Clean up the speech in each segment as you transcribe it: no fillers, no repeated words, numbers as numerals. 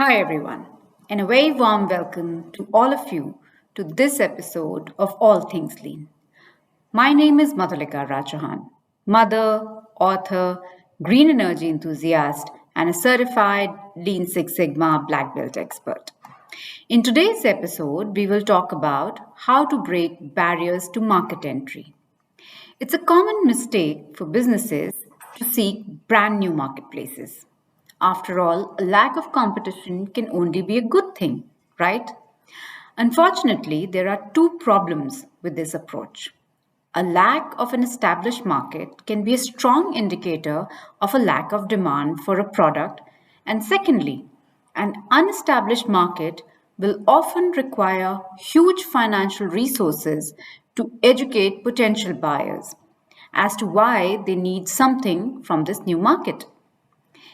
Hi, everyone, and a very warm welcome to all of you to this episode of All Things Lean. My name is Madhulika Rajahan, mother, author, green energy enthusiast, and a certified Lean Six Sigma black belt expert. In today's episode, we will talk about how to break barriers to market entry. It's a common mistake for businesses to seek brand new marketplaces. After all, a lack of competition can only be a good thing, right? Unfortunately, there are two problems with this approach. A lack of an established market can be a strong indicator of a lack of demand for a product, and secondly, an unestablished market will often require huge financial resources to educate potential buyers as to why they need something from this new market.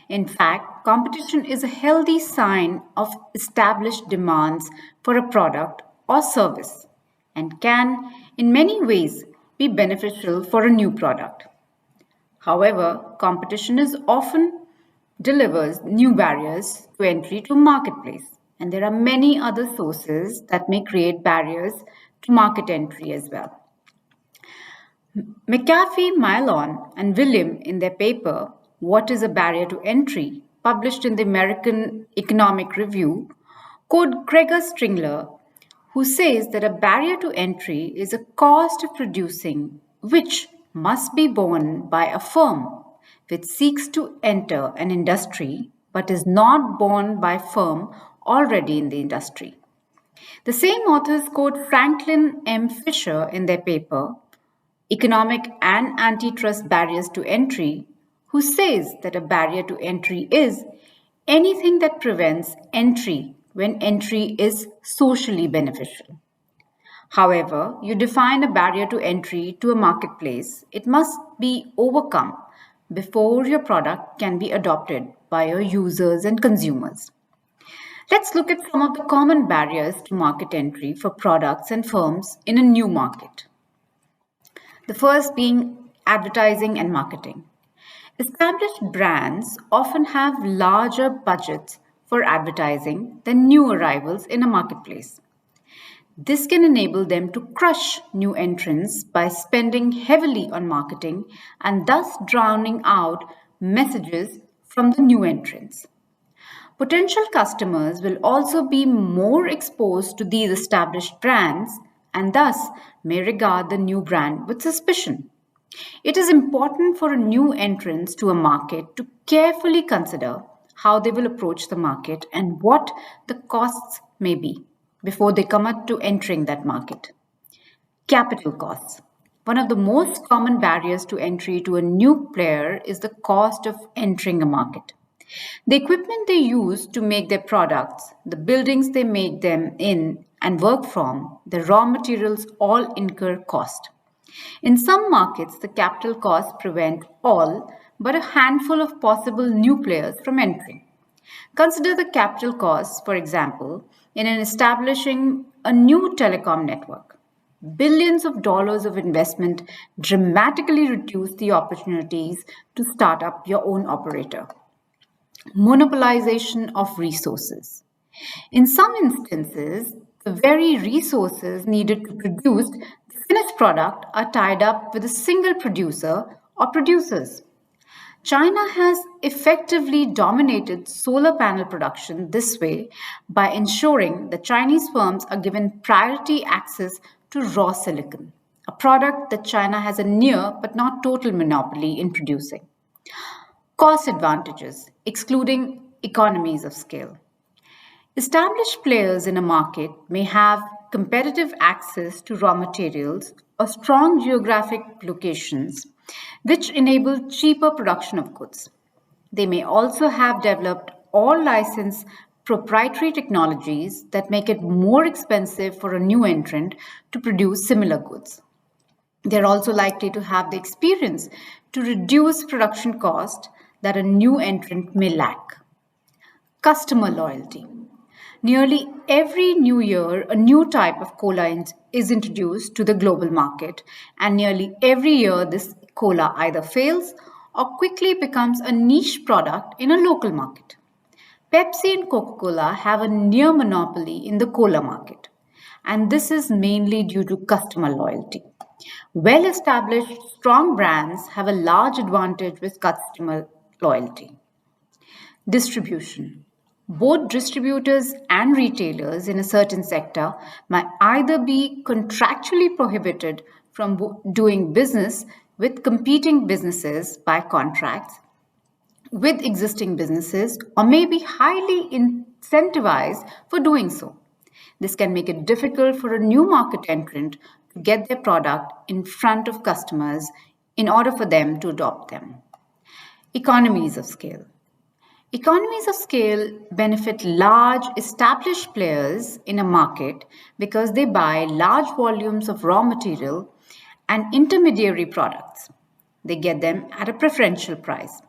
In fact, competition is a healthy sign of established demands for a product or service and can, in many ways, be beneficial for a new product. However, competition is often delivers new barriers to entry to marketplace, and there are many other sources that may create barriers to market entry as well. McAfee, Milon, and William, in their paper, What is a Barrier to Entry, published in the American Economic Review, quote Gregor Stringler, who says that a barrier to entry is a cost of producing which must be borne by a firm which seeks to enter an industry but is not borne by a firm already in the industry. The same authors quote Franklin M. Fisher in their paper, Economic and Antitrust Barriers to Entry, who says that a barrier to entry is anything that prevents entry when entry is socially beneficial. However, you define a barrier to entry to a marketplace, it must be overcome before your product can be adopted by your users and consumers. Let's look at some of the common barriers to market entry for products and firms in a new market. The first being advertising and marketing. Established brands often have larger budgets for advertising than new arrivals in a marketplace. This can enable them to crush new entrants by spending heavily on marketing and thus drowning out messages from the new entrants. Potential customers will also be more exposed to these established brands and thus may regard the new brand with suspicion. It is important for a new entrant to a market to carefully consider how they will approach the market and what the costs may be before they commit to entering that market. Capital costs. One of the most common barriers to entry to a new player is the cost of entering a market. The equipment they use to make their products, the buildings they make them in and work from, the raw materials all incur cost. In some markets, the capital costs prevent all but a handful of possible new players from entering. Consider the capital costs, for example, in an establishing a new telecom network. Billions of dollars of investment dramatically reduce the opportunities to start up your own operator. Monopolization of resources. In some instances, the very resources needed to produce the finished product are tied up with a single producer or producers. China has effectively dominated solar panel production this way by ensuring that Chinese firms are given priority access to raw silicon, a product that China has a near but not total monopoly in producing. Cost advantages, excluding economies of scale. Established players in a market may have competitive access to raw materials or strong geographic locations, which enable cheaper production of goods. They may also have developed or licensed proprietary technologies that make it more expensive for a new entrant to produce similar goods. They're also likely to have the experience to reduce production cost that a new entrant may lack. Customer loyalty. Nearly every new year, a new type of cola is introduced to the global market, and nearly every year, this cola either fails or quickly becomes a niche product in a local market. Pepsi and Coca Cola have a near monopoly in the cola market, and this is mainly due to customer loyalty. Well established, strong brands have a large advantage with customer loyalty. Distribution. Both distributors and retailers in a certain sector might either be contractually prohibited from doing business with competing businesses by contracts with existing businesses or may be highly incentivized for doing so. This can make it difficult for a new market entrant to get their product in front of customers in order for them to adopt them. Economies of scale. Economies of scale benefit large established players in a market because they buy large volumes of raw material and intermediary products. They get them at a preferential price.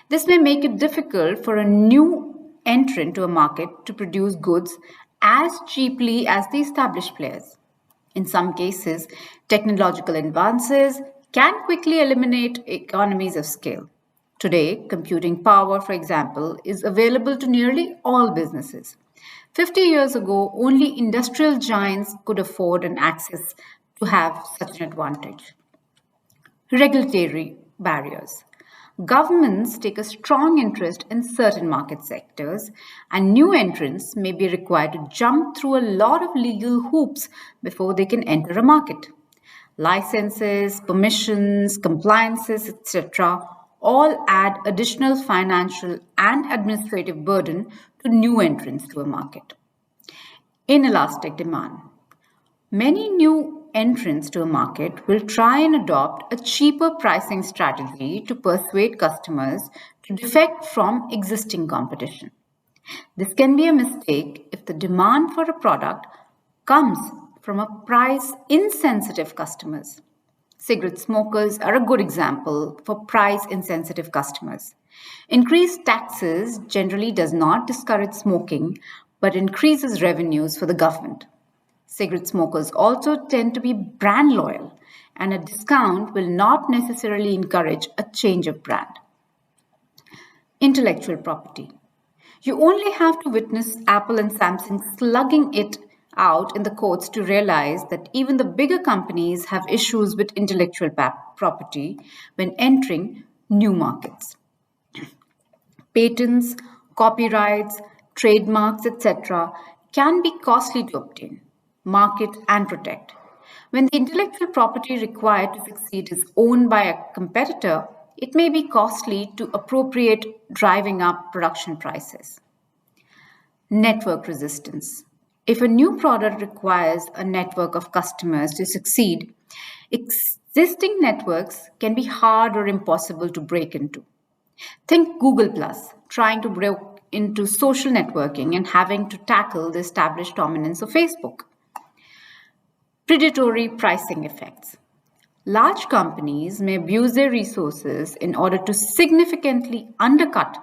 This may make it difficult for a new entrant to a market to produce goods as cheaply as the established players. In some cases, technological advances can quickly eliminate economies of scale. Today, computing power, for example, is available to nearly all businesses. 50 years ago, only industrial giants could afford and access to have such an advantage. Regulatory barriers. Governments take a strong interest in certain market sectors, and new entrants may be required to jump through a lot of legal hoops before they can enter a market. Licenses, permissions, compliances, etc., all add additional financial and administrative burden to new entrants to a market. Inelastic demand. Many new entrants to a market will try and adopt a cheaper pricing strategy to persuade customers to defect from existing competition. This can be a mistake if the demand for a product comes from a price insensitive customers. Cigarette smokers are a good example for price insensitive customers. Increased taxes generally does not discourage smoking but increases revenues for the government. Cigarette smokers also tend to be brand loyal, and a discount will not necessarily encourage a change of brand. Intellectual property. You only have to witness Apple and Samsung slugging it out in the courts to realize that even the bigger companies have issues with intellectual property when entering new markets. Patents, copyrights, trademarks, etc., can be costly to obtain, market, and protect. When the intellectual property required to succeed is owned by a competitor, it may be costly to appropriate, driving up production prices. Network resistance. If a new product requires a network of customers to succeed, existing networks can be hard or impossible to break into. Think Google Plus, trying to break into social networking and having to tackle the established dominance of Facebook. Predatory pricing effects. Large companies may abuse their resources in order to significantly undercut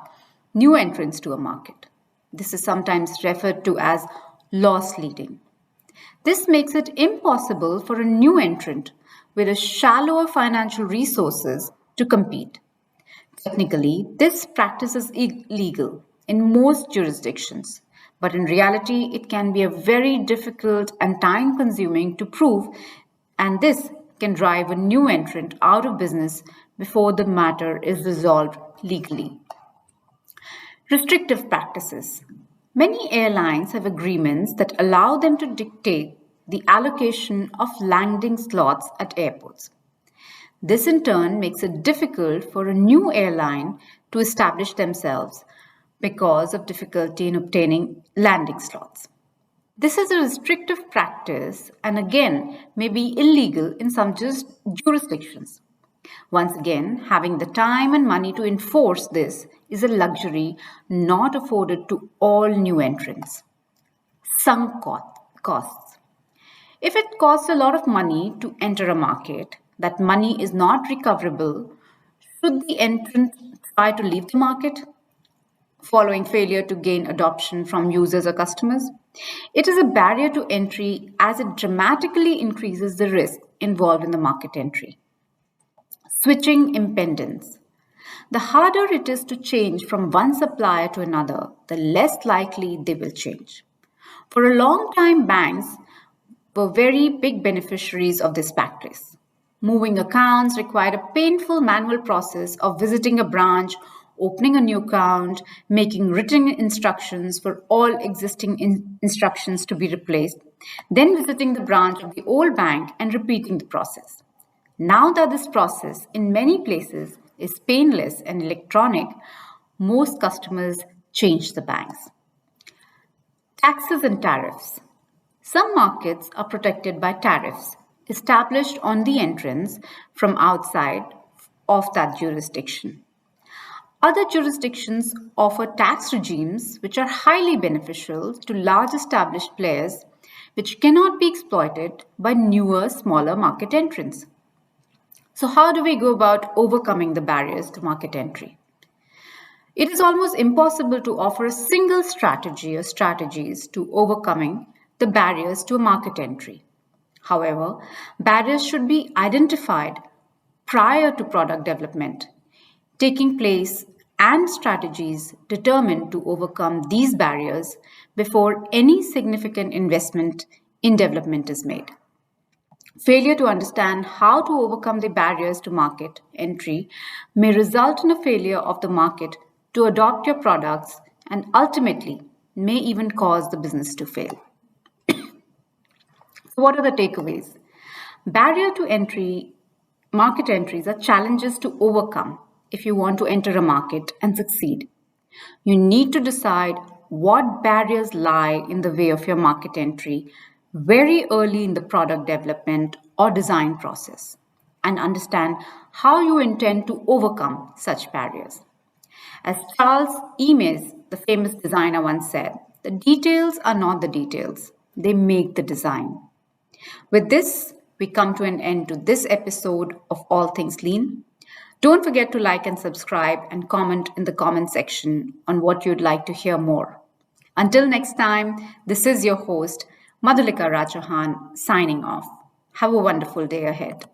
new entrants to a market. This is sometimes referred to as loss leading. This makes it impossible for a new entrant with a shallower financial resources to compete. Technically, this practice is illegal in most jurisdictions, but in reality, it can be a very difficult and time consuming to prove, and this can drive a new entrant out of business before the matter is resolved legally. Restrictive practices. Many airlines have agreements that allow them to dictate the allocation of landing slots at airports. This in turn makes it difficult for a new airline to establish themselves because of difficulty in obtaining landing slots. This is a restrictive practice and again may be illegal in some jurisdictions. Once again, having the time and money to enforce this is a luxury not afforded to all new entrants. Sunk costs. If it costs a lot of money to enter a market, that money is not recoverable. Should the entrant try to leave the market following failure to gain adoption from users or customers? It is a barrier to entry as it dramatically increases the risk involved in the market entry. Switching impedance. The harder it is to change from one supplier to another, the less likely they will change. For a long time, banks were very big beneficiaries of this practice. Moving accounts required a painful manual process of visiting a branch, opening a new account, making written instructions for all existing instructions to be replaced, then visiting the branch of the old bank and repeating the process. Now that this process in many places is painless and electronic, most customers change the banks. Taxes and tariffs. Some markets are protected by tariffs established on the entrance from outside of that jurisdiction. Other jurisdictions offer tax regimes which are highly beneficial to large established players, which cannot be exploited by newer, smaller market entrants. So, how do we go about overcoming the barriers to market entry? It is almost impossible to offer a single strategy or strategies to overcoming the barriers to a market entry. However, barriers should be identified prior to product development, taking place, and strategies determined to overcome these barriers before any significant investment in development is made. Failure to understand how to overcome the barriers to market entry may result in a failure of the market to adopt your products and ultimately may even cause the business to fail. So, what are the takeaways? Barrier to entry, market entries are challenges to overcome if you want to enter a market and succeed. You need to decide what barriers lie in the way of your market entry very early in the product development or design process and understand how you intend to overcome such barriers. As Charles Eames, the famous designer, once said, the details are not the details, they make the design. With this, we come to an end to this episode of All Things Lean. Don't forget to like and subscribe and comment in the comment section on what you'd like to hear more. Until next time, this is your host, Madhulika Rajahan, signing off. Have a wonderful day ahead.